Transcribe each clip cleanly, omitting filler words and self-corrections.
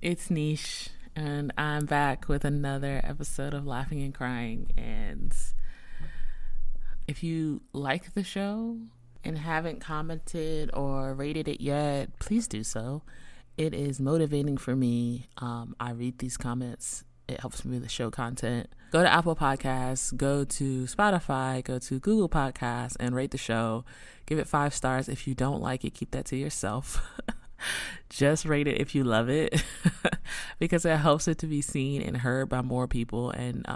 It's Niche, and I'm back with another episode of Laughing and Crying. And if you like the show and haven't commented or rated it yet, please do so. It is motivating for me. I read these comments. It helps me with the show content. Go to Apple Podcasts, go to Spotify, go to Google Podcasts, and rate the show. Give it 5 stars. If you don't like it, keep that to yourself. Just rate it if you love it because it helps it to be seen and heard by more people. And,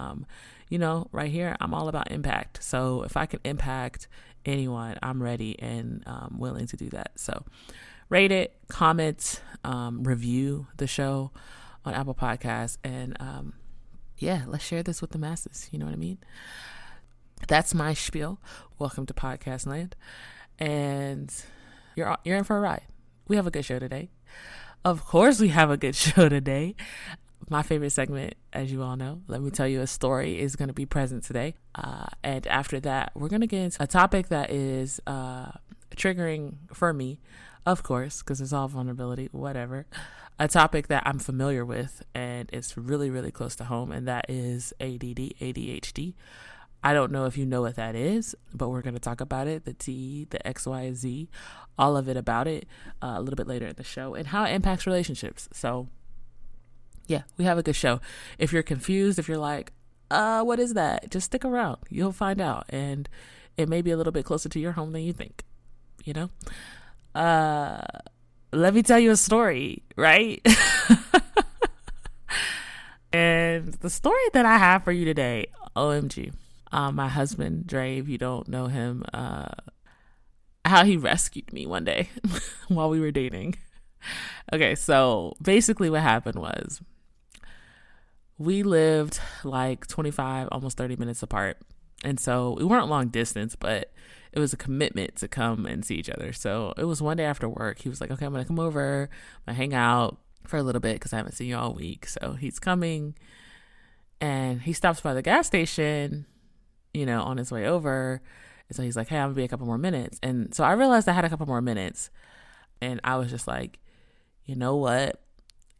right here, I'm all about impact. So if I can impact anyone, I'm ready and willing to do that. So rate it, comment, review the show on Apple Podcasts. And let's share this with the masses. You know what I mean? That's my spiel. Welcome to Podcast Land. And you're in for a ride. We have a good show today. Of course we have a good show today. My favorite segment, as you all know, Let Me Tell You a Story, is going to be present today. And after that, we're going to get into a topic that is triggering for me, of course, because it's all vulnerability, whatever. A topic that I'm familiar with, and it's really, really close to home, and that is ADHD. I don't know if you know what that is, but we're going to talk about it, the T, the X, Y, Z, all of it about it a little bit later in the show and how it impacts relationships. So, yeah, we have a good show. If you're confused, if you're like, what is that? Just stick around. You'll find out. And it may be a little bit closer to your home than you think, Let me tell you a story, right? And the story that I have for you today, OMG. My husband, Dre, if you don't know him, how he rescued me one day while we were dating. Okay, so basically what happened was we lived like 25, almost 30 minutes apart. And so we weren't long distance, but it was a commitment to come and see each other. So it was one day after work. He was like, okay, I'm going to come over, I'm going to hang out for a little bit because I haven't seen you all week. So he's coming and he stops by the gas station, on his way over. And so he's like, hey, I'm gonna be a couple more minutes. And so I realized I had a couple more minutes and I was just like, you know what?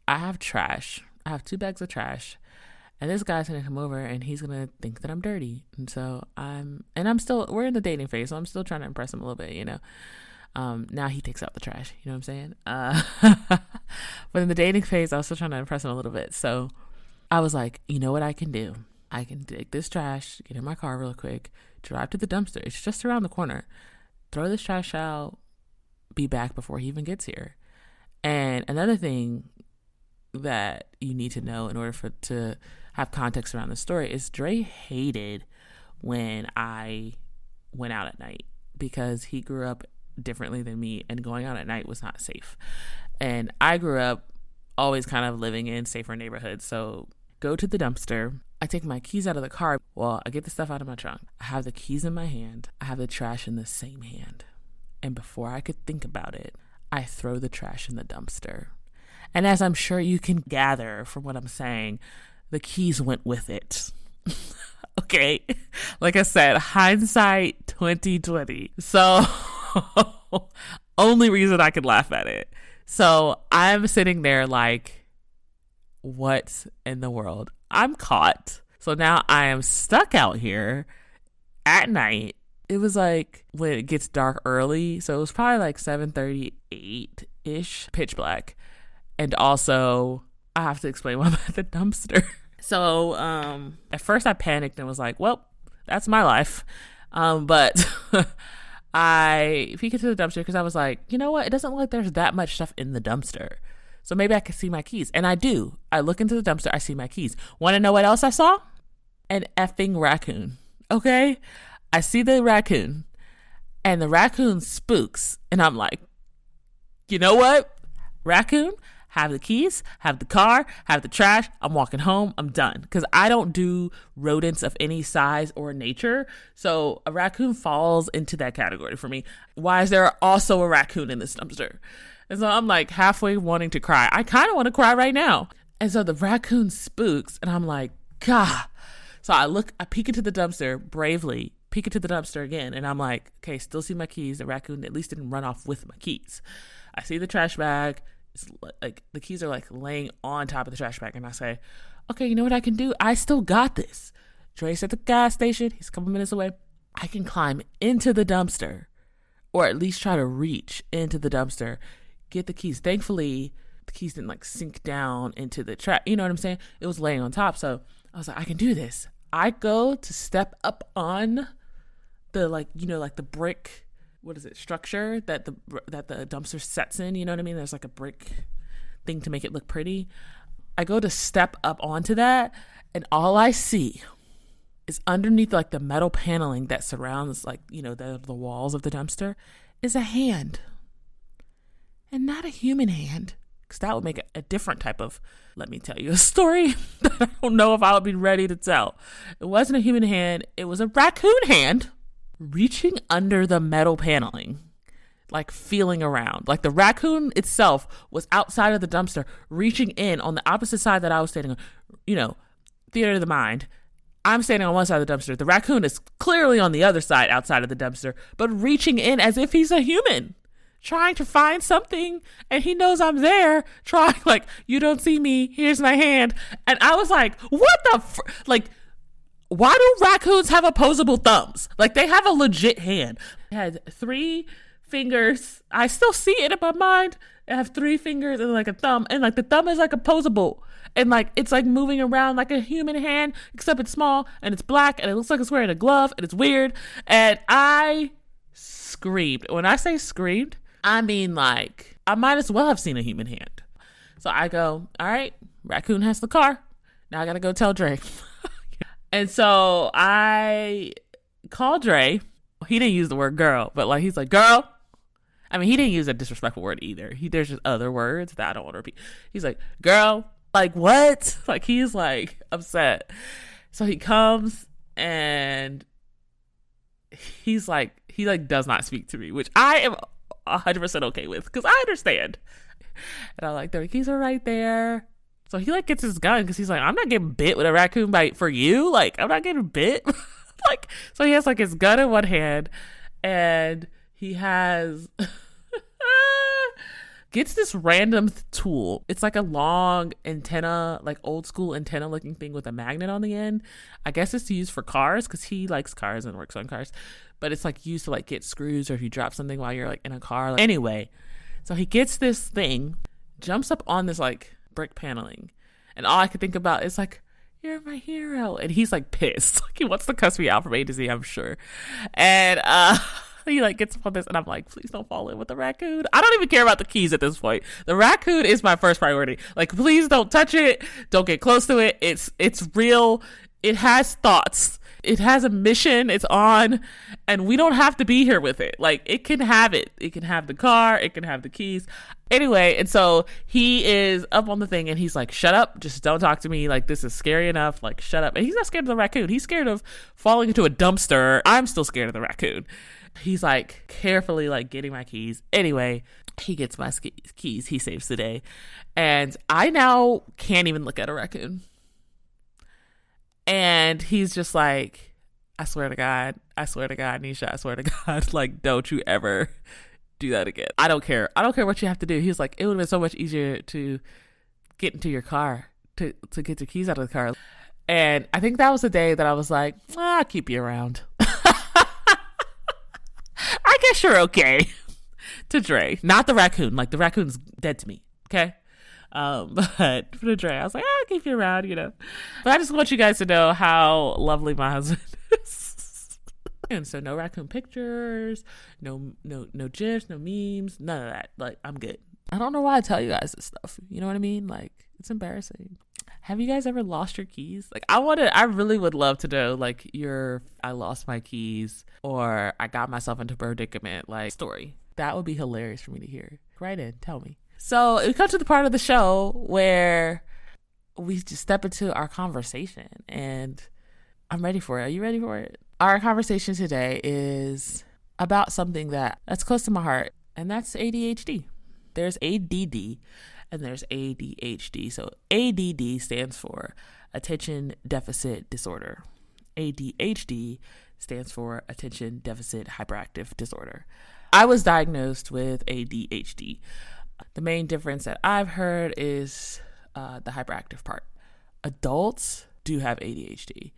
I have trash. I have 2 bags of trash and this guy's gonna come over and he's gonna think that I'm dirty. And so we're in the dating phase. So I'm still trying to impress him a little bit, now he takes out the trash, you know what I'm saying? But in the dating phase, I was still trying to impress him a little bit. So I was like, you know what I can do? I can take this trash, get in my car real quick, drive to the dumpster. It's just around the corner. Throw this trash out, be back before he even gets here. And another thing that you need to know in order to have context around the story is Dre hated when I went out at night because he grew up differently than me and going out at night was not safe. And I grew up always kind of living in safer neighborhoods. So go to the dumpster. I take my keys out of the car. Well, I get the stuff out of my trunk. I have the keys in my hand. I have the trash in the same hand. And before I could think about it, I throw the trash in the dumpster. And as I'm sure you can gather from what I'm saying, the keys went with it. Okay. Like I said, hindsight 2020. So only reason I could laugh at it. So I'm sitting there like, what in the world? I'm caught. So now I am stuck out here at night. It was like when it gets dark early. So it was probably like 7:38-ish, pitch black. And also I have to explain why I'm at the dumpster. So at first I panicked and was like, well, that's my life. But I peeked into the dumpster because I was like, you know what? It doesn't look like there's that much stuff in the dumpster. So maybe I could see my keys. And I do. I look into the dumpster. I see my keys. Want to know what else I saw? an effing raccoon. Okay? I see the raccoon and the raccoon spooks. And I'm like, you know what? Raccoon, have the keys, have the car, have the trash. I'm walking home. I'm done. Because I don't do rodents of any size or nature. So a raccoon falls into that category for me. Why is there also a raccoon in this dumpster? And so I'm like halfway wanting to cry. I kind of want to cry right now. And so the raccoon spooks and I'm like, God. So I peek into the dumpster bravely, peek into the dumpster again. And I'm like, okay, still see my keys. The raccoon at least didn't run off with my keys. I see the trash bag. It's like the keys are like laying on top of the trash bag. And I say, okay, you know what I can do? I still got this. Dre's at the gas station. He's a couple minutes away. I can climb into the dumpster or at least try to reach into the dumpster, get the keys. Thankfully, the keys didn't like sink down into the trash. You know what I'm saying? It was laying on top. So I was like, I can do this. I go to step up on the like the brick, what is it, structure that the dumpster sets in, you know what I mean? There's like a brick thing to make it look pretty. I go to step up onto that, and all I see is underneath like the metal paneling that surrounds like, the walls of the dumpster is a hand. And not a human hand, because that would make a different type of, let me tell you a story that I don't know if I would be ready to tell. It wasn't a human hand. It was a raccoon hand reaching under the metal paneling, like feeling around. Like the raccoon itself was outside of the dumpster, reaching in on the opposite side that I was standing on. Theater of the mind. I'm standing on one side of the dumpster. The raccoon is clearly on the other side, outside of the dumpster, but reaching in as if he's a human, trying to find something. And he knows I'm there, trying like, you don't see me, here's my hand. And I was like, what the why do raccoons have opposable thumbs? Like, they have a legit hand. It had 3 fingers. I still see it in my mind. It have 3 fingers and like a thumb. And like the thumb is like opposable. And like it's like moving around like a human hand, except it's small and it's black and it looks like it's wearing a glove and it's weird. And I screamed. When I say screamed, I mean like I might as well have seen a human hand. So I go, all right, raccoon has the car. Now I got to go tell Dre. And so I called Dre. He didn't use the word girl, but like he's like, girl. I mean, he didn't use a disrespectful word either. There's just other words that I don't want to repeat. He's like, girl, like what? Like he's like upset. So he comes and he's like, he like does not speak to me, which I am 100% okay with because I understand. And I'm like, the keys are right there. So he like gets his gun because he's like, I'm not getting bit with a raccoon bite for you. Like, I'm not getting bit. Like, so he has like his gun in one hand and he has gets this random tool. It's like a long antenna, like old school antenna looking thing with a magnet on the end. I guess it's used for cars because he likes cars and works on cars. But it's like used to like get screws or if you drop something while you're like in a car. Anyway, so he gets this thing, jumps up on this like brick paneling, and all I could think about is like, you're my hero. And he's like pissed. Like he wants to cuss me out from A to Z, I'm sure. And he like gets up on this and I'm like, please don't fall in with the raccoon. I don't even care about the keys at this point. The raccoon is my first priority. Like, please don't touch it. Don't get close to it. It's real. It has thoughts. It has a mission. It's on, and we don't have to be here with it. Like, it can have it. It can have the car. It can have the keys. Anyway, and so he is up on the thing, and he's like, shut up. Just don't talk to me. Like, this is scary enough. Like, shut up. And he's not scared of the raccoon. He's scared of falling into a dumpster. I'm still scared of the raccoon. He's like carefully like getting my keys. Anyway, he gets my keys. He saves the day. And I now can't even look at a raccoon. And he's just like, I swear to God, Nisha, I swear to God, like, don't you ever do that again. I don't care what you have to do. He's like, it would have been so much easier to get into your car, to get your keys out of the car. And I think that was the day that I was like, I'll keep you around. I guess you're okay. To Dre, not the raccoon. Like, the raccoon's dead to me. Okay. But for the Dre, I was like, I'll keep you around, you know. But I just want you guys to know how lovely my husband is. And so no raccoon pictures, no gifs, no memes, none of that. Like, I'm good. I don't know why I tell you guys this stuff. You know what I mean? Like, it's embarrassing. Have you guys ever lost your keys? Like, I really would love to know, like, I lost my keys or I got myself into a predicament, like, story. That would be hilarious for me to hear. Write in, tell me. So we come to the part of the show where we just step into our conversation, and I'm ready for it. Are you ready for it? Our conversation today is about something that's close to my heart, and that's ADHD. There's ADD and there's ADHD. So ADD stands for Attention Deficit Disorder. ADHD stands for Attention Deficit Hyperactive Disorder. I was diagnosed with ADHD. The main difference that I've heard is the hyperactive part. Adults do have ADHD.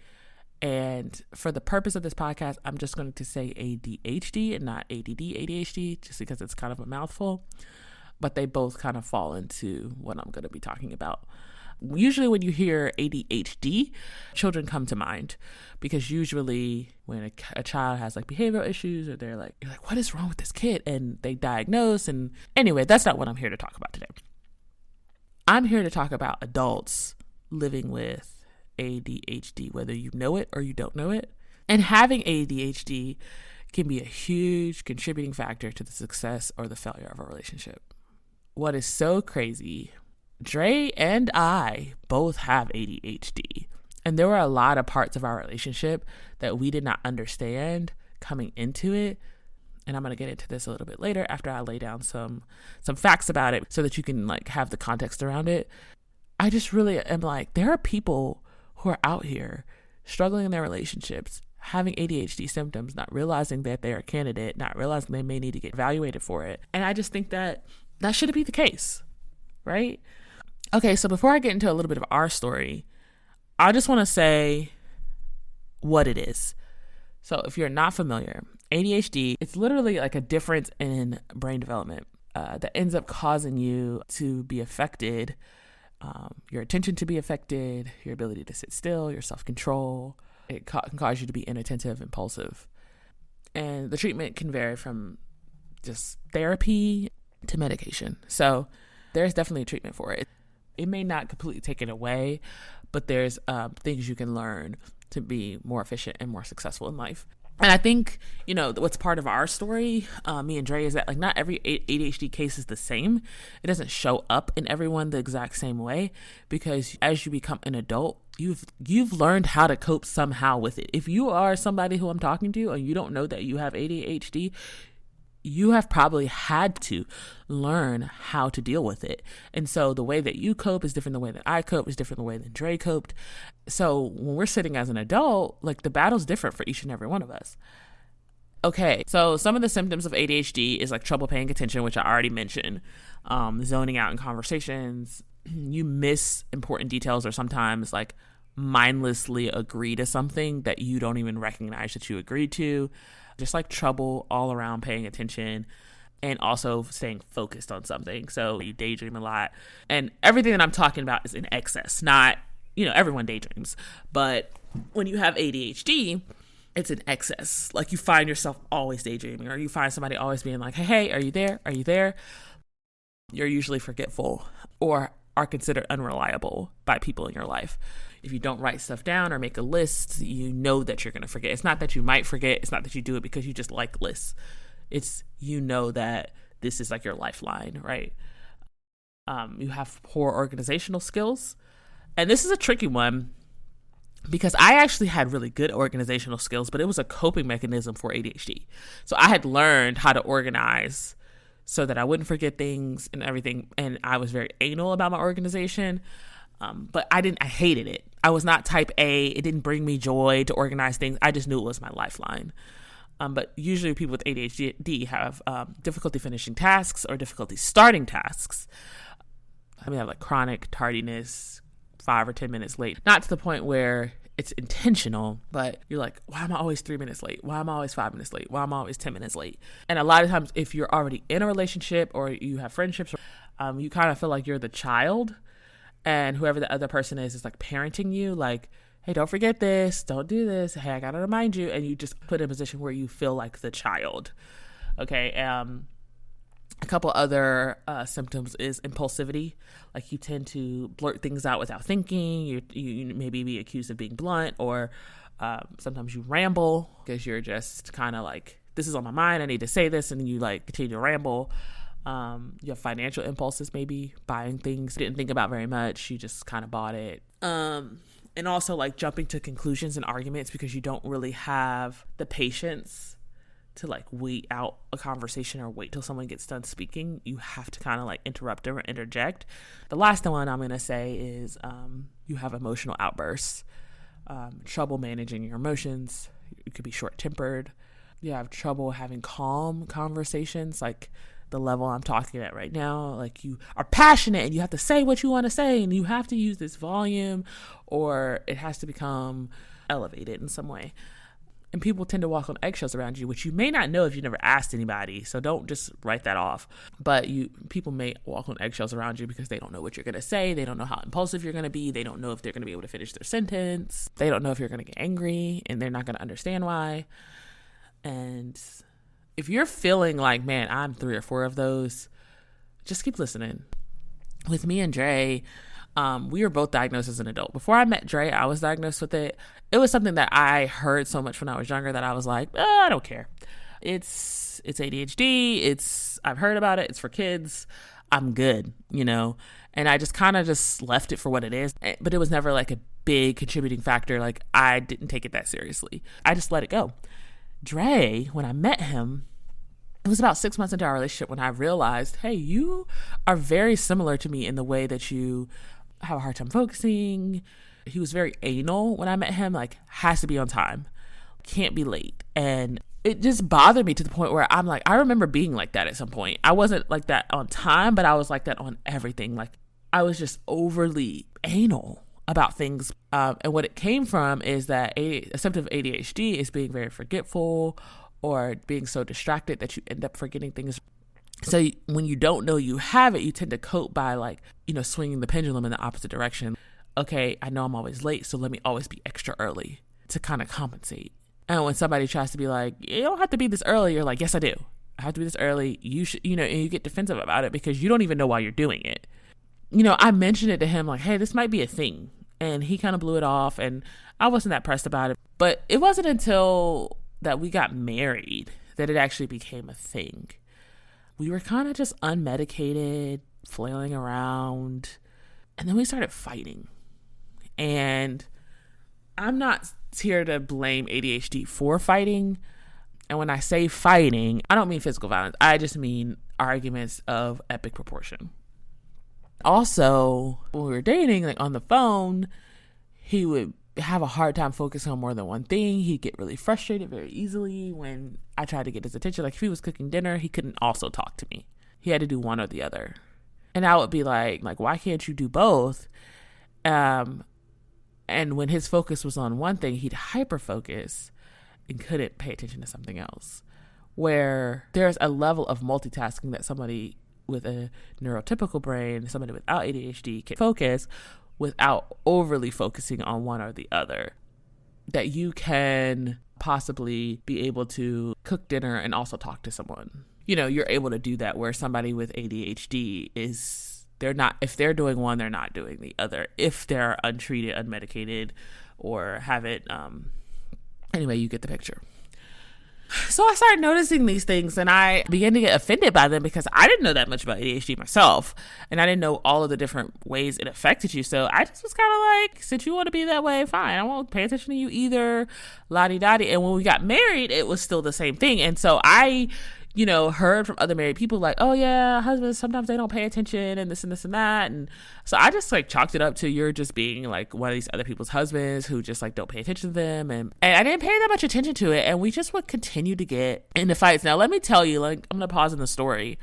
And for the purpose of this podcast, I'm just going to say ADHD and not ADD ADHD, just because it's kind of a mouthful. But they both kind of fall into what I'm going to be talking about. Usually when you hear ADHD, children come to mind, because usually when a child has like behavioral issues, or you're like, what is wrong with this kid? And they diagnose. And anyway, that's not what I'm here to talk about today. I'm here to talk about adults living with ADHD, whether you know it or you don't know it. And having ADHD can be a huge contributing factor to the success or the failure of a relationship. What is so crazy, Dre and I both have ADHD. And there were a lot of parts of our relationship that we did not understand coming into it. And I'm going to get into this a little bit later after I lay down some facts about it so that you can like have the context around it. I just really am like, there are people who are out here struggling in their relationships, having ADHD symptoms, not realizing that they're a candidate, not realizing they may need to get evaluated for it. And I just think that shouldn't be the case, right? Okay, so before I get into a little bit of our story, I just want to say what it is. So if you're not familiar, ADHD, it's literally like a difference in brain development that ends up causing you to be affected, your attention to be affected, your ability to sit still, your self-control. It can cause you to be inattentive, impulsive. And the treatment can vary from just therapy to medication. So there's definitely a treatment for it. It may not completely take it away, but there's things you can learn to be more efficient and more successful in life. And I think, what's part of our story, me and Dre, is that like not every ADHD case is the same. It doesn't show up in everyone the exact same way, because as you become an adult, you've learned how to cope somehow with it. If you are somebody who I'm talking to and you don't know that you have ADHD, you have probably had to learn how to deal with it. And so the way that you cope is different than the way that I cope, is different than the way that Dre coped. So when we're sitting as an adult, like the battle's different for each and every one of us. Okay, so some of the symptoms of ADHD is like trouble paying attention, which I already mentioned, zoning out in conversations. You miss important details, or sometimes like mindlessly agree to something that you don't even recognize that you agreed to. Just like trouble all around paying attention and also staying focused on something. So you daydream a lot. And everything that I'm talking about is in excess, not, everyone daydreams. But when you have ADHD, it's in excess. Like you find yourself always daydreaming, or you find somebody always being like, hey, are you there? Are you there? You're usually forgetful or are considered unreliable by people in your life. If you don't write stuff down or make a list, you know that you're going to forget. It's not that you might forget. It's not that you do it because you just like lists. It's, that this is like your lifeline, right? You have poor organizational skills. And this is a tricky one because I actually had really good organizational skills, but it was a coping mechanism for ADHD. So I had learned how to organize so that I wouldn't forget things and everything. And I was very anal about my organization. But I hated it. I was not type A. It didn't bring me joy to organize things. I just knew it was my lifeline. But usually people with ADHD have difficulty finishing tasks or difficulty starting tasks. I mean, I have like chronic tardiness, 5 or 10 minutes late. Not to the point where it's intentional, but you're like, why am I always 3 minutes late? Why am I always 5 minutes late? Why am I always 10 minutes late? And a lot of times if you're already in a relationship or you have friendships, you kind of feel like you're the child. And whoever the other person is like parenting you, like, hey, don't forget this, don't do this, hey, I gotta remind you. And you just put in a position where you feel like the child. Okay. A couple other symptoms is impulsivity. Like you tend to blurt things out without thinking. You maybe be accused of being blunt, or sometimes you ramble because you're just kind of like, this is on my mind, I need to say this, and you like continue to ramble. You have financial impulses, maybe buying things you didn't think about very much, you just kind of bought it. And also like jumping to conclusions in arguments because you don't really have the patience to like wait out a conversation or wait till someone gets done speaking. You have to kind of like interrupt or interject. The last one I'm going to say is you have emotional outbursts, trouble managing your emotions. You could be short-tempered. You have trouble having calm conversations, like the level I'm talking at right now. Like you are passionate and you have to say what you want to say, and you have to use this volume, or it has to become elevated in some way. And people tend to walk on eggshells around you, which you may not know if you never asked anybody. So don't just write that off. But people may walk on eggshells around you because they don't know what you're going to say. They don't know how impulsive you're going to be. They don't know if they're going to be able to finish their sentence. They don't know if you're going to get angry, and they're not going to understand why. And if you're feeling like, man, I'm 3 or 4 of those, just keep listening. With me and Dre, we were both diagnosed as an adult. Before I met Dre, I was diagnosed with it. It was something that I heard so much when I was younger that I was like, I don't care. It's ADHD. I've heard about it. It's for kids. I'm good, and I just kind of just left it for what it is. But it was never like a big contributing factor. Like I didn't take it that seriously. I just let it go. Dre, when I met him, it was about 6 months into our relationship when I realized, hey, you are very similar to me in the way that you have a hard time focusing. He was very anal when I met him, like has to be on time, can't be late. And it just bothered me to the point where I'm like, I remember being like that at some point. I wasn't like that on time, but I was like that on everything. Like I was just overly anal about things. And what it came from is that a symptom of ADHD is being very forgetful, or being so distracted that you end up forgetting things. So when you don't know you have it, you tend to cope by like, swinging the pendulum in the opposite direction. Okay, I know I'm always late, so let me always be extra early to kind of compensate. And when somebody tries to be like, you don't have to be this early, you're like, yes, I do. I have to be this early. You should, and you get defensive about it because you don't even know why you're doing it. I mentioned it to him like, hey, this might be a thing. And he kind of blew it off, and I wasn't that pressed about it. But it wasn't until that we got married that it actually became a thing. We were kind of just unmedicated, flailing around, and then we started fighting. And I'm not here to blame ADHD for fighting. And when I say fighting, I don't mean physical violence. I just mean arguments of epic proportion. Also, when we were dating, like on the phone, he would have a hard time focusing on more than one thing. He'd get really frustrated very easily when I tried to get his attention. Like if he was cooking dinner, he couldn't also talk to me. He had to do one or the other. And I would be like, why can't you do both? And when his focus was on one thing, he'd hyper focus and couldn't pay attention to something else. Where there's a level of multitasking that somebody with a neurotypical brain, somebody without ADHD can focus without overly focusing on one or the other. That you can possibly be able to cook dinner and also talk to someone. You're able to do that, where somebody with ADHD if they're doing one, they're not doing the other. If they're untreated, unmedicated, or have it, anyway, you get the picture. So I started noticing these things, and I began to get offended by them because I didn't know that much about ADHD myself, and I didn't know all of the different ways it affected you. So I just was kind of like, since you want to be that way, fine. I won't pay attention to you either, la-di-da-di. And when we got married, it was still the same thing. And so I, heard from other married people like, oh yeah, husbands, sometimes they don't pay attention and this and this and that. And so I just like chalked it up to you're just being like one of these other people's husbands who just like don't pay attention to them. And I didn't pay that much attention to it. And we just would continue to get into fights. Now, let me tell you, like, I'm going to pause in the story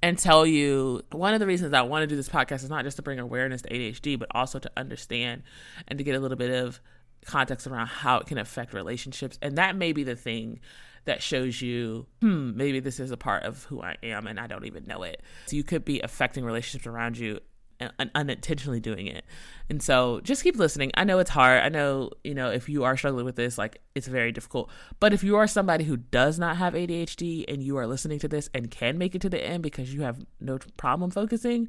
and tell you one of the reasons I want to do this podcast is not just to bring awareness to ADHD, but also to understand and to get a little bit of context around how it can affect relationships. And that may be the thing that shows you, maybe this is a part of who I am and I don't even know it. So you could be affecting relationships around you and unintentionally doing it. And so just keep listening. I know it's hard. I know, if you are struggling with this, like, it's very difficult. But if you are somebody who does not have ADHD and you are listening to this and can make it to the end because you have no problem focusing,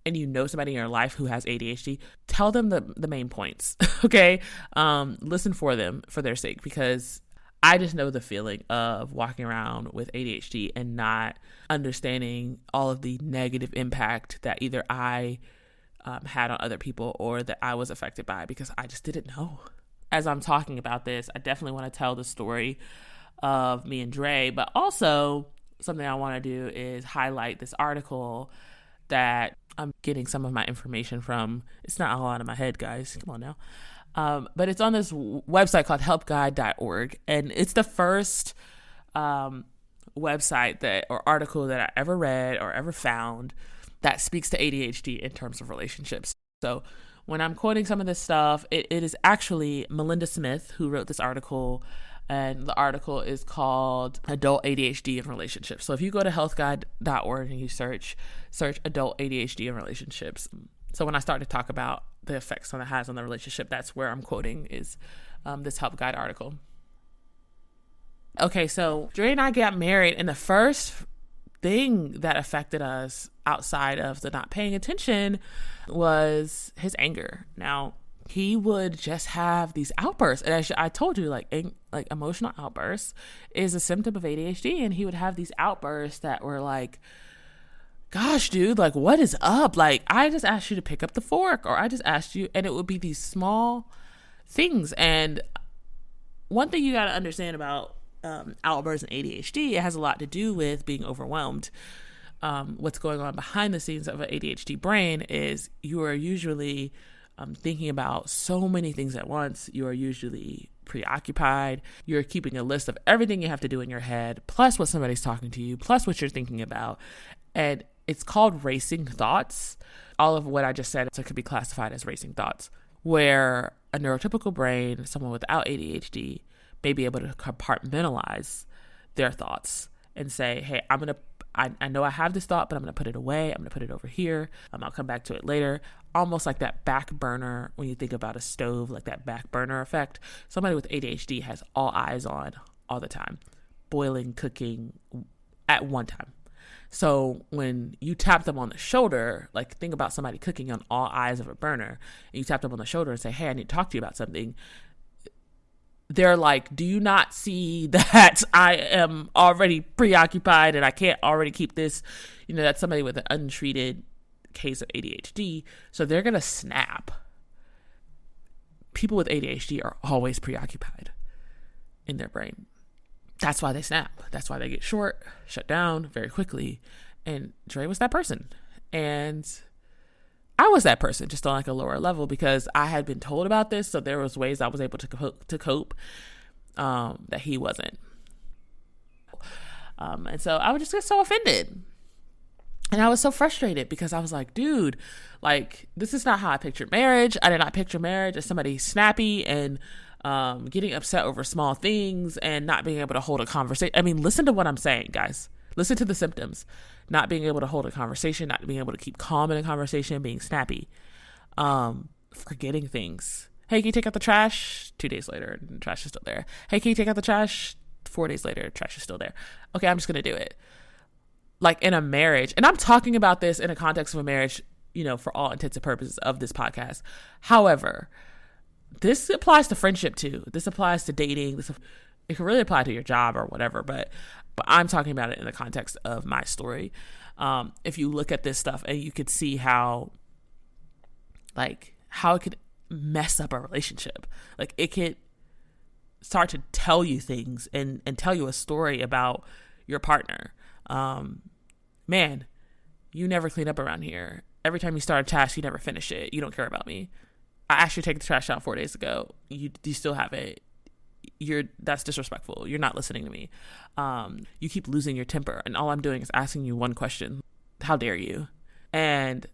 and you know somebody in your life who has ADHD, tell them the main points, okay? Listen for them for their sake, because I just know the feeling of walking around with ADHD and not understanding all of the negative impact that either I had on other people or that I was affected by, because I just didn't know. As I'm talking about this, I definitely want to tell the story of me and Dre, but also something I want to do is highlight this article that I'm getting some of my information from. It's not all out of my head, guys. Come on now. But it's on this website called helpguide.org. And it's the first website or article that I ever read or ever found that speaks to ADHD in terms of relationships. So when I'm quoting some of this stuff, it is actually Melinda Smith who wrote this article. And the article is called Adult ADHD in Relationships. So if you go to healthguide.org and you search adult ADHD in relationships. So when I start to talk about the effects that it has on the relationship, that's where I'm quoting is this Help Guide article. Okay, so Dre and I got married, and the first thing that affected us outside of the not paying attention was his anger. Now, he would just have these outbursts. And I told you, like emotional outbursts is a symptom of ADHD. And he would have these outbursts that were like, gosh, dude, like, what is up? Like, I just asked you to pick up the fork, or I just asked you, and it would be these small things. And one thing you got to understand about outbursts and ADHD, it has a lot to do with being overwhelmed. What's going on behind the scenes of an ADHD brain is you are usually thinking about so many things at once. You are usually preoccupied. You're keeping a list of everything you have to do in your head, plus what somebody's talking to you, plus what you're thinking about. And it's called racing thoughts. All of what I just said, so it could be classified as racing thoughts, where a neurotypical brain, someone without ADHD, may be able to compartmentalize their thoughts and say, hey, I know I have this thought, but I'm going to put it away. I'm going to put it over here. I'll come back to it later. Almost like that back burner, when you think about a stove, like that back burner effect. Somebody with ADHD has all eyes on all the time, boiling, cooking at one time. So when you tap them on the shoulder, like think about somebody cooking on all eyes of a burner, and you tap them on the shoulder and say, hey, I need to talk to you about something. They're like, do you not see that I am already preoccupied and I can't already keep this? That's somebody with an untreated case of ADHD. So they're going to snap. People with ADHD are always preoccupied in their brain. That's why they snap. That's why they get shut down very quickly. And Dre was that person. And I was that person, just on like a lower level, because I had been told about this. So there was ways I was able to cope that he wasn't. And so I would just get so offended. And I was so frustrated because I was like, dude, like, this is not how I pictured marriage. I did not picture marriage as somebody snappy and getting upset over small things and not being able to hold a conversation. I mean, listen to what I'm saying, guys. Listen to the symptoms. Not being able to hold a conversation, not being able to keep calm in a conversation, being snappy, forgetting things. Hey, can you take out the trash? 2 days later, and the trash is still there. Hey, can you take out the trash? 4 days later, trash is still there. Okay, I'm just going to do it. Like in a marriage, and I'm talking about this in a context of a marriage, for all intents and purposes of this podcast. However, this applies to friendship too. This applies to dating. It can really apply to your job or whatever, but I'm talking about it in the context of my story. If you look at this stuff and you could see how it could mess up a relationship. Like it could start to tell you things and tell you a story about your partner. Man, you never clean up around here. Every time you start a task, you never finish it. You don't care about me. I asked you to take the trash out 4 days ago. You still haven't. That's disrespectful. You're not listening to me. You keep losing your temper, and all I'm doing is asking you one question. How dare you? And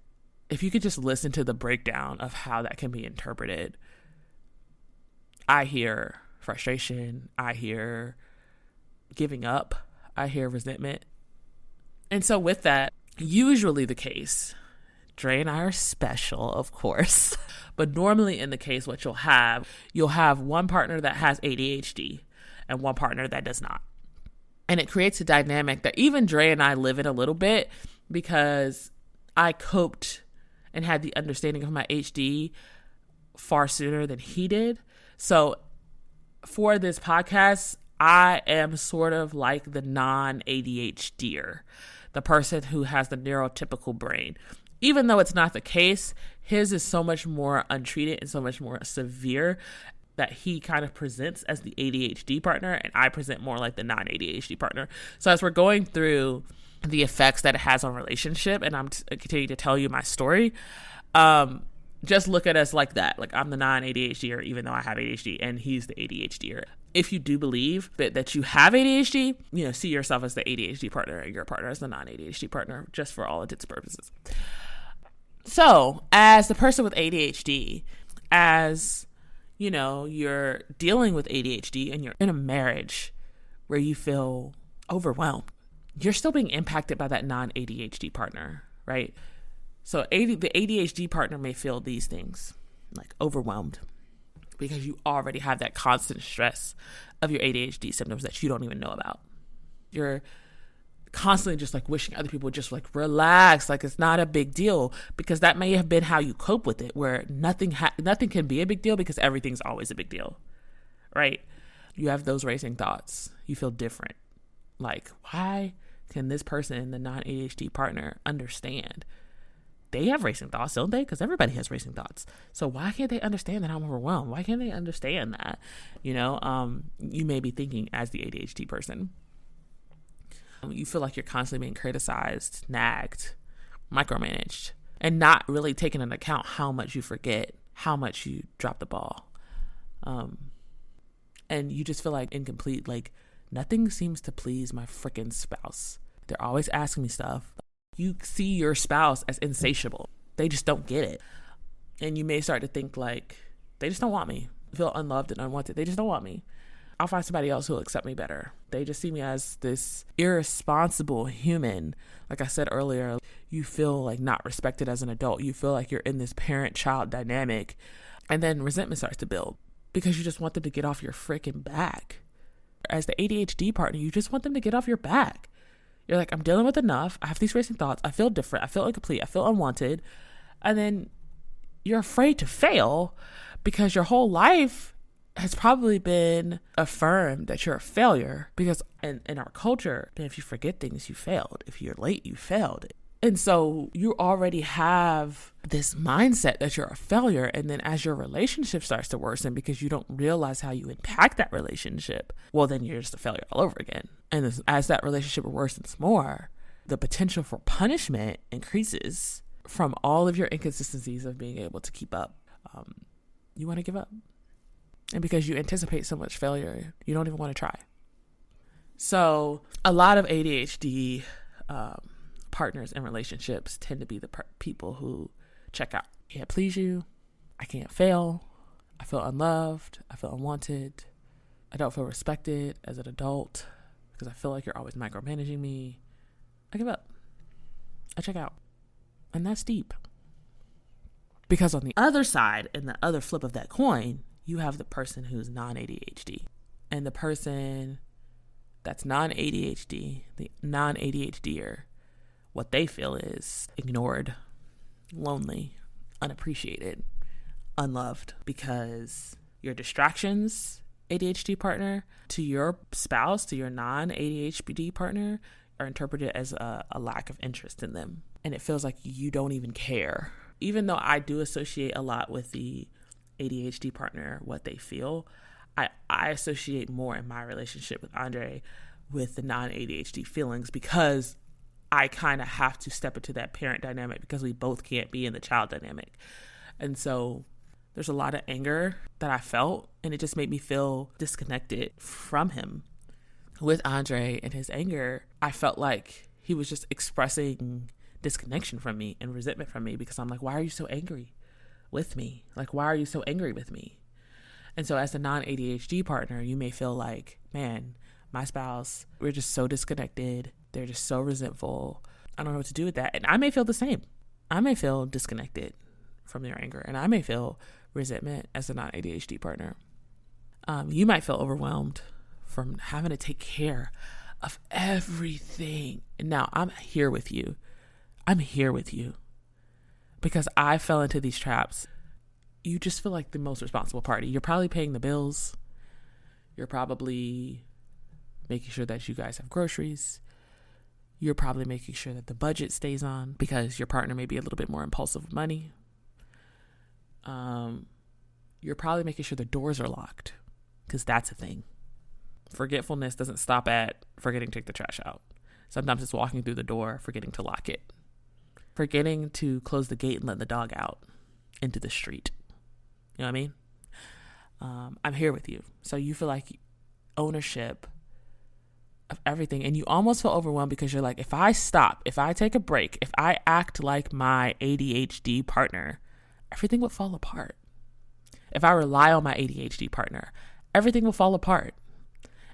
if you could just listen to the breakdown of how that can be interpreted, I hear frustration. I hear giving up. I hear resentment. And so with that, usually the case, Dre and I are special, of course. But normally in the case, what you'll have one partner that has ADHD and one partner that does not. And it creates a dynamic that even Dre and I live in a little bit, because I coped and had the understanding of my HD far sooner than he did. So for this podcast, I am sort of like the non-ADHDer, the person who has the neurotypical brain. Even though it's not the case, his is so much more untreated and so much more severe that he kind of presents as the ADHD partner, and I present more like the non-ADHD partner. So as we're going through the effects that it has on relationship, and I'm continuing to tell you my story, just look at us like that. Like, I'm the non-ADHDer, even though I have ADHD, and he's the ADHDer. If you do believe that you have ADHD, see yourself as the ADHD partner and your partner as the non-ADHD partner, just for all intents and purposes. So as the person with ADHD, as you're dealing with ADHD and you're in a marriage where you feel overwhelmed, you're still being impacted by that non-ADHD partner, right? So the ADHD partner may feel these things, like overwhelmed, because you already have that constant stress of your ADHD symptoms that you don't even know about. You're constantly just like wishing other people would just like relax, like it's not a big deal, because that may have been how you cope with it, where nothing can be a big deal because everything's always a big deal, right? You have those racing thoughts. You feel different. Like, why can this person, the non-ADHD partner, understand? They have racing thoughts, don't they? Because everybody has racing thoughts. So why can't they understand that I'm overwhelmed? Why can't they understand that? You may be thinking as the ADHD person. You feel like you're constantly being criticized, nagged, micromanaged, and not really taking into account how much you forget, how much you drop the ball. And you just feel like incomplete, like nothing seems to please my freaking spouse. They're always asking me stuff. You see your spouse as insatiable. They just don't get it. And you may start to think like, they just don't want me. I feel unloved and unwanted. They just don't want me. I'll find somebody else who will accept me better. They just see me as this irresponsible human. Like I said earlier, you feel like not respected as an adult. You feel like you're in this parent-child dynamic. And then resentment starts to build because you just want them to get off your freaking back. As the ADHD partner, you just want them to get off your back. You're like, I'm dealing with enough. I have these racing thoughts. I feel different. I feel incomplete. I feel unwanted. And then you're afraid to fail because your whole life has probably been affirmed that you're a failure, because in our culture, if you forget things, you failed. If you're late, you failed. And so you already have this mindset that you're a failure. And then as your relationship starts to worsen because you don't realize how you impact that relationship, well, then you're just a failure all over again. And as that relationship worsens more, the potential for punishment increases from all of your inconsistencies of being able to keep up. You want to give up. And because you anticipate so much failure, you don't even want to try. So a lot of ADHD partners in relationships tend to be the people who check out. I can't please you. I can't fail. I feel unloved. I feel unwanted. I don't feel respected as an adult because I feel like you're always micromanaging me. I give up. I check out. And that's deep. Because on the other side, and the other flip of that coin, you have the person who's non-ADHD. And the person that's non-ADHD, the non-ADHDer, what they feel is ignored, lonely, unappreciated, unloved, because your distractions, ADHD partner, to your spouse, to your non-ADHD partner, are interpreted as a lack of interest in them. And it feels like you don't even care. Even though I do associate a lot with the ADHD partner, what they feel, I associate more in my relationship with Andre with the non-ADHD feelings, because I kind of have to step into that parent dynamic because we both can't be in the child dynamic. And so there's a lot of anger that I felt, and it just made me feel disconnected from him. With Andre and his anger, I felt like he was just expressing disconnection from me and resentment from me, because I'm like, why are you so angry with me? Like, why are you so angry with me? And so as a non-ADHD partner, you may feel like, man, my spouse, we're just so disconnected. They're just so resentful. I don't know what to do with that. And I may feel the same. I may feel disconnected from your anger, and I may feel resentment as a non-ADHD partner. You might feel overwhelmed from having to take care of everything. And now I'm here with you. I'm here with you because I fell into these traps. You just feel like the most responsible party. You're probably paying the bills. You're probably making sure that you guys have groceries. You're probably making sure that the budget stays on because your partner may be a little bit more impulsive with money. You're probably making sure the doors are locked because that's a thing. Forgetfulness doesn't stop at forgetting to take the trash out. Sometimes it's walking through the door, forgetting to lock it, forgetting to close the gate and let the dog out into the street. You know what I mean? I'm here with you. So you feel like ownership of everything, and you almost feel overwhelmed because you're like, if I stop, if I take a break, if I act like my ADHD partner, everything would fall apart. If I rely on my ADHD partner, everything will fall apart.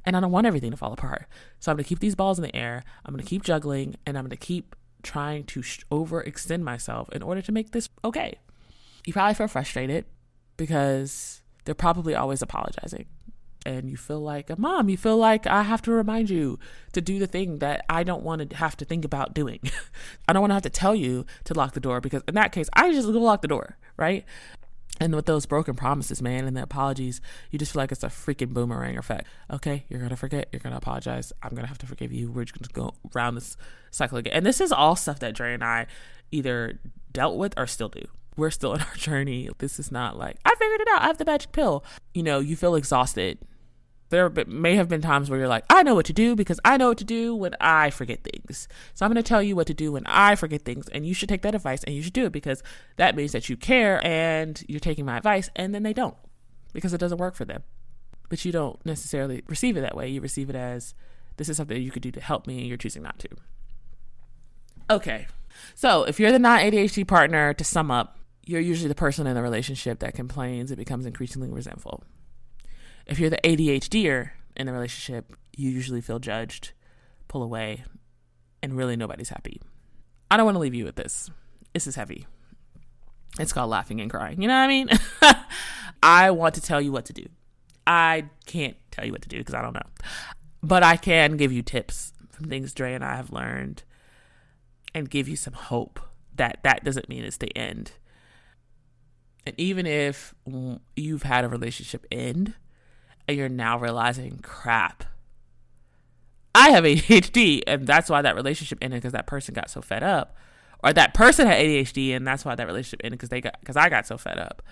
And I don't want everything to fall apart. So I'm going to keep these balls in the air. I'm going to keep juggling, and I'm going to keep trying to overextend myself in order to make this okay. You probably feel frustrated because they're probably always apologizing. And you feel like a mom. You feel like I have to remind you to do the thing that I don't want to have to think about doing. I don't want to have to tell you to lock the door because in that case, I just go lock the door, right? And with those broken promises, man, and the apologies, you just feel like it's a freaking boomerang effect. Okay, you're going to forget. You're going to apologize. I'm going to have to forgive you. We're just going to go around this cycle again. And this is all stuff that Dre and I either dealt with or still do. We're still in our journey. This is not like, I figured it out. I have the magic pill. You know, you feel exhausted. There may have been times where you're like, I know what to do because I know what to do when I forget things. So I'm going to tell you what to do when I forget things. And you should take that advice and you should do it because that means that you care and you're taking my advice. And then they don't because it doesn't work for them. But you don't necessarily receive it that way. You receive it as this is something you could do to help me and you're choosing not to. Okay. So if you're the non-ADHD partner, to sum up, you're usually the person in the relationship that complains and becomes increasingly resentful. If you're the ADHDer in the relationship, you usually feel judged, pull away, and really nobody's happy. I don't want to leave you with this. This is heavy. It's called laughing and crying. You know what I mean? I want to tell you what to do. I can't tell you what to do because I don't know. But I can give you tips from things Dre and I have learned and give you some hope that that doesn't mean it's the end. And even if you've had a relationship end, and you're now realizing, crap, I have ADHD, and that's why that relationship ended because that person got so fed up, or that person had ADHD, and that's why that relationship ended because I got so fed up.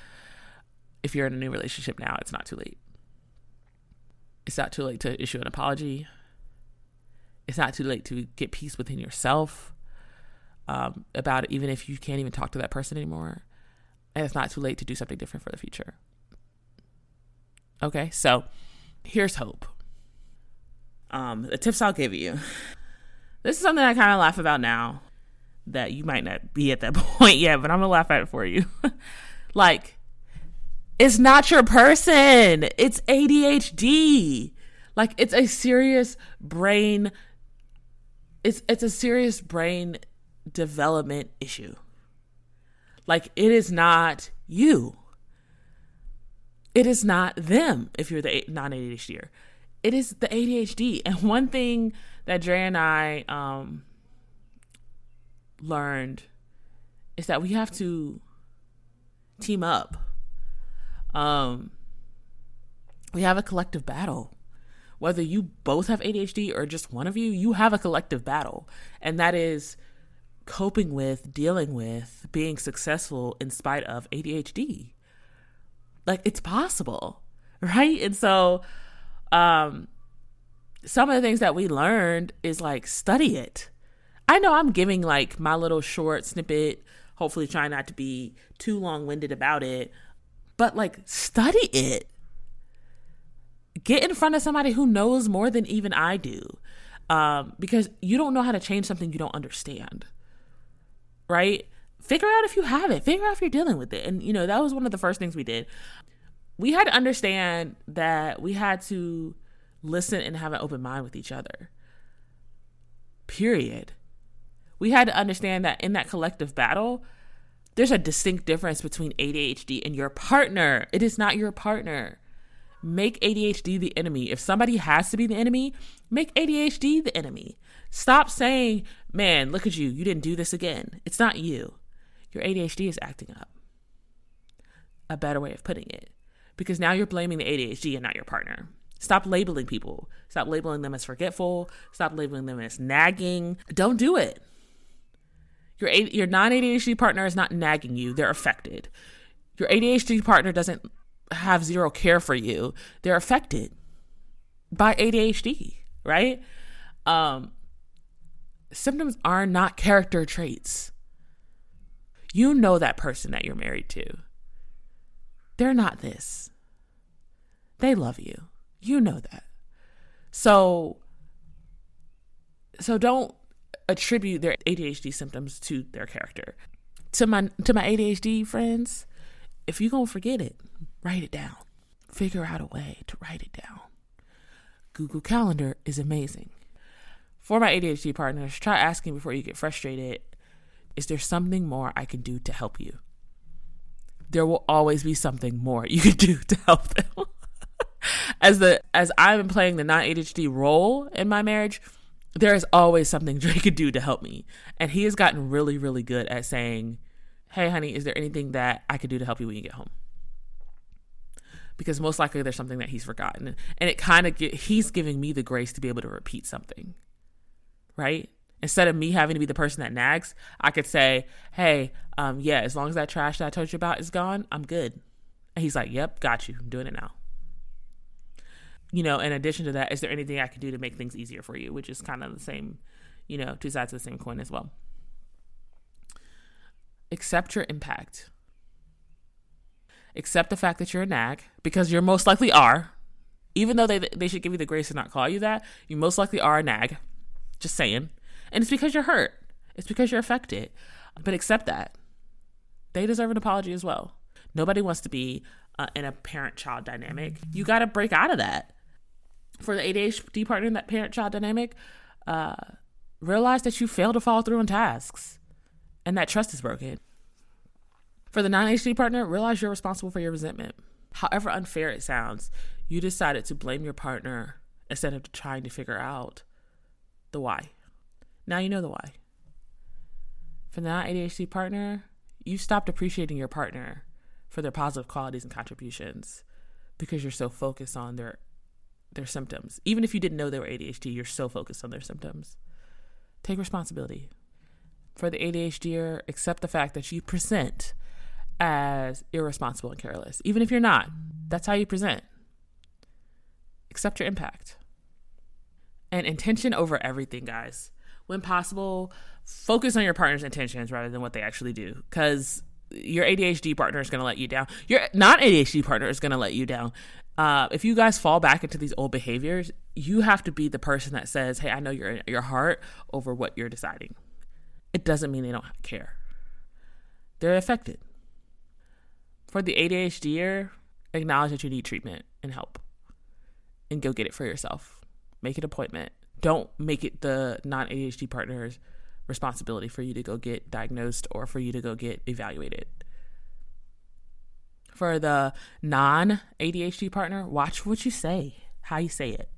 If you're in a new relationship now, it's not too late. It's not too late to issue an apology. It's not too late to get peace within yourself about it, even if you can't even talk to that person anymore. And it's not too late to do something different for the future. Okay, so here's hope. The tips I'll give you. This is something I kind of laugh about now that you might not be at that point yet, but I'm going to laugh at it for you. Like, it's not your person. It's ADHD. Like, it's a serious brain. It's a serious brain development issue. Like, it is not you. It is not them if you're the non-ADHDer. It is the ADHD. And one thing that Dre and I learned is that we have to team up. We have a collective battle. Whether you both have ADHD or just one of you, you have a collective battle. And that is coping with, dealing with, being successful in spite of ADHD. Like, it's possible, right? And so some of the things that we learned is like, study it. I know I'm giving like my little short snippet, hopefully trying not to be too long-winded about it, but like, study it. Get in front of somebody who knows more than even I do, because you don't know how to change something you don't understand, right? Figure out if you have it. Figure out if you're dealing with it. And, you know, that was one of the first things we did. We had to understand that we had to listen and have an open mind with each other. Period. We had to understand that in that collective battle, There's a distinct difference between ADHD and your partner. It is not your partner. Make ADHD the enemy. If somebody has to be the enemy, make ADHD the enemy. Stop saying, man, look at you. You didn't do this again. It's not you. Your ADHD is acting up. A better way of putting it. Because now you're blaming the ADHD and not your partner. Stop labeling people. Stop labeling them as forgetful. Stop labeling them as nagging. Don't do it. Your non-ADHD partner is not nagging you. They're affected. Your ADHD partner doesn't have zero care for you. They're affected by ADHD, right? Symptoms are not character traits. You know that person that you're married to. They're not this. They love you. You know that. So don't attribute their ADHD symptoms to their character. To my ADHD friends, if you're going to forget it, write it down. Figure out a way to write it down. Google Calendar is amazing. For my ADHD partners, try asking before you get frustrated, is there something more I can do to help you? There will always be something more you can do to help them. As I'm playing the non-ADHD role in my marriage, there is always something Dre could do to help me. And he has gotten really, really good at saying, hey, honey, is there anything that I could do to help you when you get home? Because most likely there's something that he's forgotten. And it kind of he's giving me the grace to be able to repeat something, right? Instead of me having to be the person that nags, I could say, hey, yeah, as long as that trash that I told you about is gone, I'm good. And he's like, yep, got you. I'm doing it now. You know, in addition to that, is there anything I can do to make things easier for you? Which is kind of the same, you know, two sides of the same coin as well. Accept your impact. Accept the fact that you're a nag, because you most likely are. Even though they should give you the grace to not call you that, you most likely are a nag. Just saying. And it's because you're hurt. It's because you're affected. But accept that. They deserve an apology as well. Nobody wants to be in a parent-child dynamic. You got to break out of that. For the ADHD partner in that parent-child dynamic, realize that you fail to follow through on tasks and that trust is broken. For the non-ADHD partner, realize you're responsible for your resentment. However unfair it sounds, you decided to blame your partner instead of trying to figure out the why. Now you know the why. For the non-ADHD partner, you stopped appreciating your partner for their positive qualities and contributions because you're so focused on their symptoms. Even if you didn't know they were ADHD, you're so focused on their symptoms. Take responsibility. For the ADHDer, accept the fact that you present as irresponsible and careless. Even if you're not, that's how you present. Accept your impact. And intention over everything, guys. When possible, focus on your partner's intentions rather than what they actually do. Because your ADHD partner is going to let you down. Your non-ADHD partner is going to let you down. If you guys fall back into these old behaviors, you have to be the person that says, hey, I know your heart over what you're deciding. It doesn't mean they don't care. They're affected. For the ADHDer, acknowledge that you need treatment and help. And go get it for yourself. Make an appointment. Don't make it the non-ADHD partner's responsibility for you to go get diagnosed or for you to go get evaluated. For the non-ADHD partner, watch what you say, how you say it.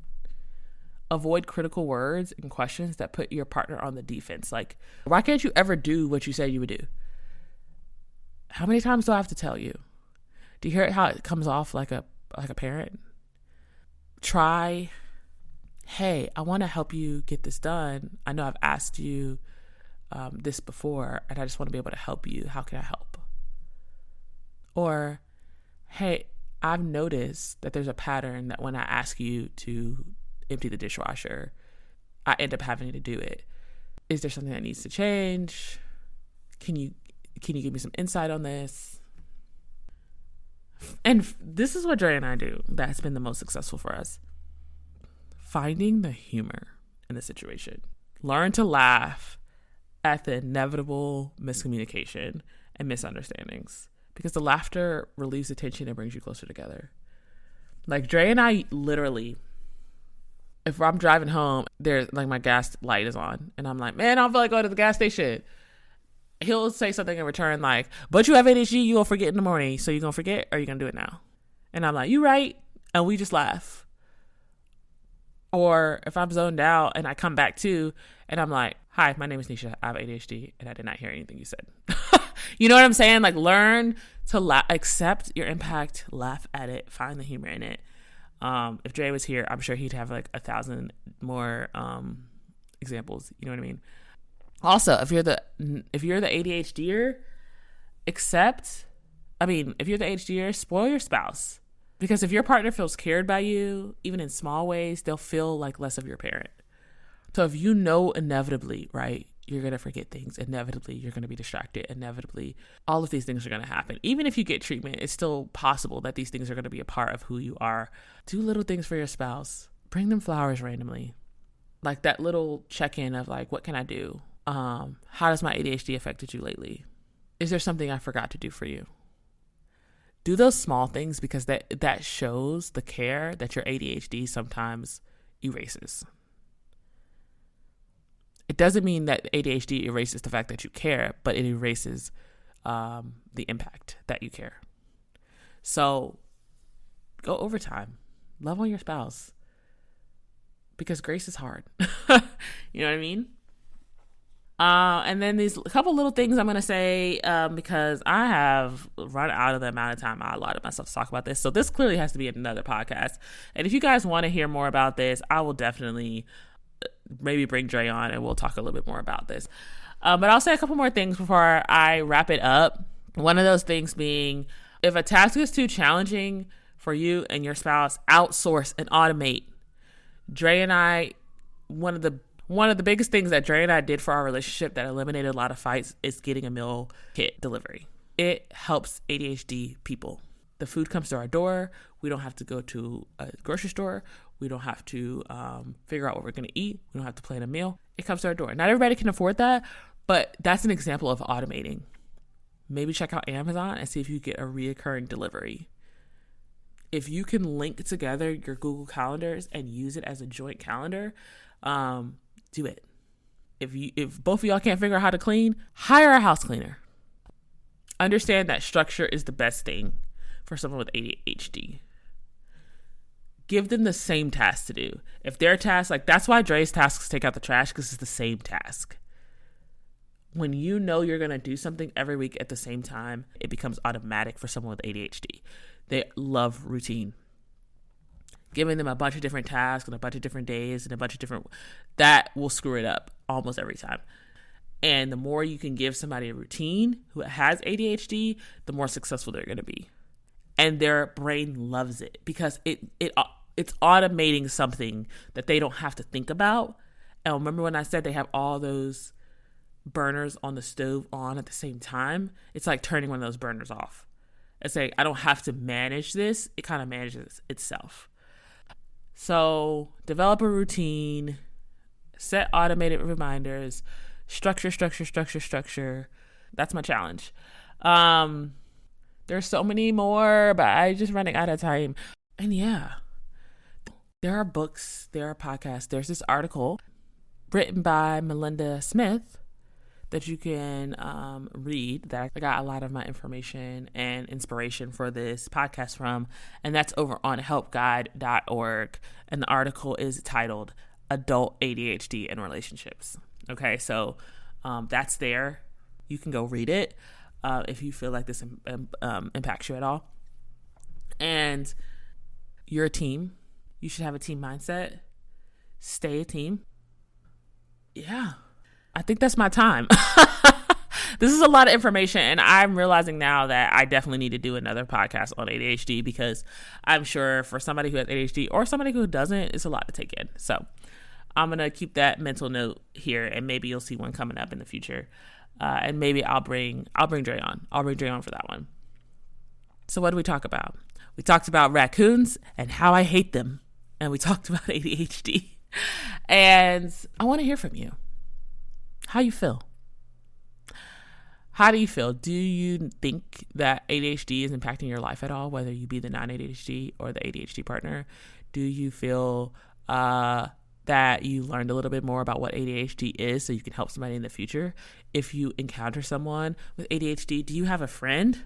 Avoid critical words and questions that put your partner on the defense. Like, why can't you ever do what you said you would do? How many times do I have to tell you? Do you hear how it comes off like a parent? Try, hey, I want to help you get this done. I know I've asked you this before, and I just want to be able to help you. How can I help? Or, hey, I've noticed that there's a pattern that when I ask you to empty the dishwasher, I end up having to do it. Is there something that needs to change? Can you give me some insight on this? And this is what Dre and I do that's been the most successful for us. Finding the humor in the situation. Learn to laugh at the inevitable miscommunication and misunderstandings, because the laughter relieves the tension and brings you closer together. Like Dre and I literally, if I'm driving home, there's like my gas light is on and I'm like, man, I don't feel like going to the gas station. He'll say something in return like, but you have ADHD, you'll forget in the morning. So you're going to forget or you're going to do it now? And I'm like, you right. And we just laugh. Or if I'm zoned out and I come back to, and I'm like, hi, my name is Nisha. I have ADHD and I did not hear anything you said. You know what I'm saying? Like, learn to accept your impact, laugh at it, find the humor in it. If Dre was here, I'm sure he'd have like 1,000 more examples. You know what I mean? Also, if you're the ADHDer, if you're the ADHDer, spoil your spouse. Because if your partner feels cared by you, even in small ways, they'll feel like less of your parent. So if you know inevitably, right, you're going to forget things. Inevitably, you're going to be distracted. Inevitably, all of these things are going to happen. Even if you get treatment, it's still possible that these things are going to be a part of who you are. Do little things for your spouse. Bring them flowers randomly. Like that little check-in of like, what can I do? How has my ADHD affected you lately? Is there something I forgot to do for you? Do those small things because that shows the care that your ADHD sometimes erases. It doesn't mean that ADHD erases the fact that you care, but it erases the impact that you care. So go overtime. Love on your spouse. Because grace is hard. You know what I mean? And then these couple little things I'm going to say because I have run out of the amount of time I allotted myself to talk about this. So this clearly has to be another podcast. And if you guys want to hear more about this, I will definitely maybe bring Dre on and we'll talk a little bit more about this. But I'll say a couple more things before I wrap it up. One of those things being, if a task is too challenging for you and your spouse, outsource and automate. Dre and I, one of the biggest things that Dre and I did for our relationship that eliminated a lot of fights is getting a meal kit delivery. It helps ADHD people. The food comes to our door. We don't have to go to a grocery store. We don't have to figure out what we're going to eat. We don't have to plan a meal. It comes to our door. Not everybody can afford that, but that's an example of automating. Maybe check out Amazon and see if you get a reoccurring delivery. If you can link together your Google calendars and use it as a joint calendar, do it. If both of y'all can't figure out how to clean, hire a house cleaner. Understand that structure is the best thing for someone with ADHD. Give them the same task to do. If their task, like that's why Dre's tasks take out the trash, because it's the same task. When you know you're going to do something every week at the same time, it becomes automatic for someone with ADHD. They love routine. Giving them a bunch of different tasks and a bunch of different days and a bunch of different, that will screw it up almost every time. And the more you can give somebody a routine who has ADHD, the more successful they're going to be. And their brain loves it because it's automating something that they don't have to think about. And remember when I said they have all those burners on the stove on at the same time? It's like turning one of those burners off. It's like, I don't have to manage this. It kind of manages itself. So develop a routine, set automated reminders, structure. That's my challenge. There's so many more, but I'm just running out of time. And yeah, there are books, there are podcasts. There's this article written by Melinda Smith that you can read, that I got a lot of my information and inspiration for this podcast from, and that's over on helpguide.org, and the article is titled Adult ADHD and Relationships. Okay, so that's there. You can go read it if you feel like this impacts you at all. And you're a team. You should have a team mindset. Stay a team. Yeah. I think that's my time. This is a lot of information, and I'm realizing now that I definitely need to do another podcast on ADHD, because I'm sure for somebody who has ADHD or somebody who doesn't, it's a lot to take in. So I'm going to keep that mental note here, and maybe you'll see one coming up in the future. And maybe I'll bring Dre on. I'll bring Dre on for that one. So what did we talk about? We talked about raccoons and how I hate them. And we talked about ADHD. And I want to hear from you. How you feel? How do you feel? Do you think that ADHD is impacting your life at all, whether you be the non-ADHD or the ADHD partner? Do you feel that you learned a little bit more about what ADHD is so you can help somebody in the future. If you encounter someone with ADHD, do you have a friend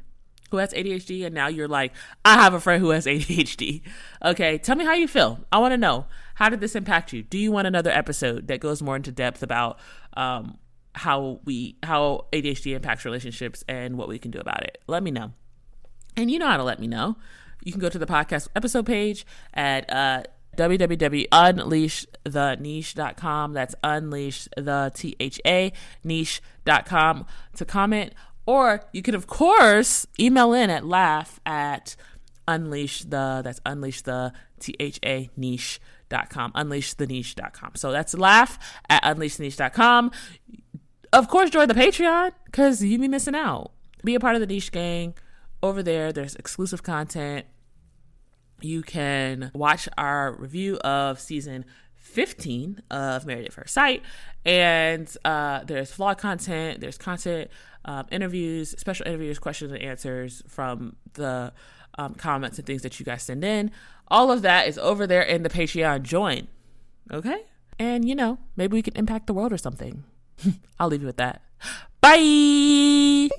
who has ADHD and now you're like, I have a friend who has ADHD? Okay, tell me how you feel. I want to know, how did this impact you? Do you want another episode that goes more into depth about how ADHD impacts relationships and what we can do about it? Let me know. And you know how to let me know. You can go to the podcast episode page at www.unleashthe.niche.com. That's unleashthe niche.com to comment. Or you can, of course, email in at niche.com. Unleashthe.niche.com. So that's laugh@unleashttheniche.com. Of course, join the Patreon because you be missing out. Be a part of the Niche Gang. Over there, there's exclusive content. You can watch our review of season 15 of Married at First Sight. And there's vlog content. There's content, interviews, special interviews, questions and answers from the comments and things that you guys send in. All of that is over there in the Patreon. Join. Okay? And, maybe we can impact the world or something. I'll leave you with that. Bye!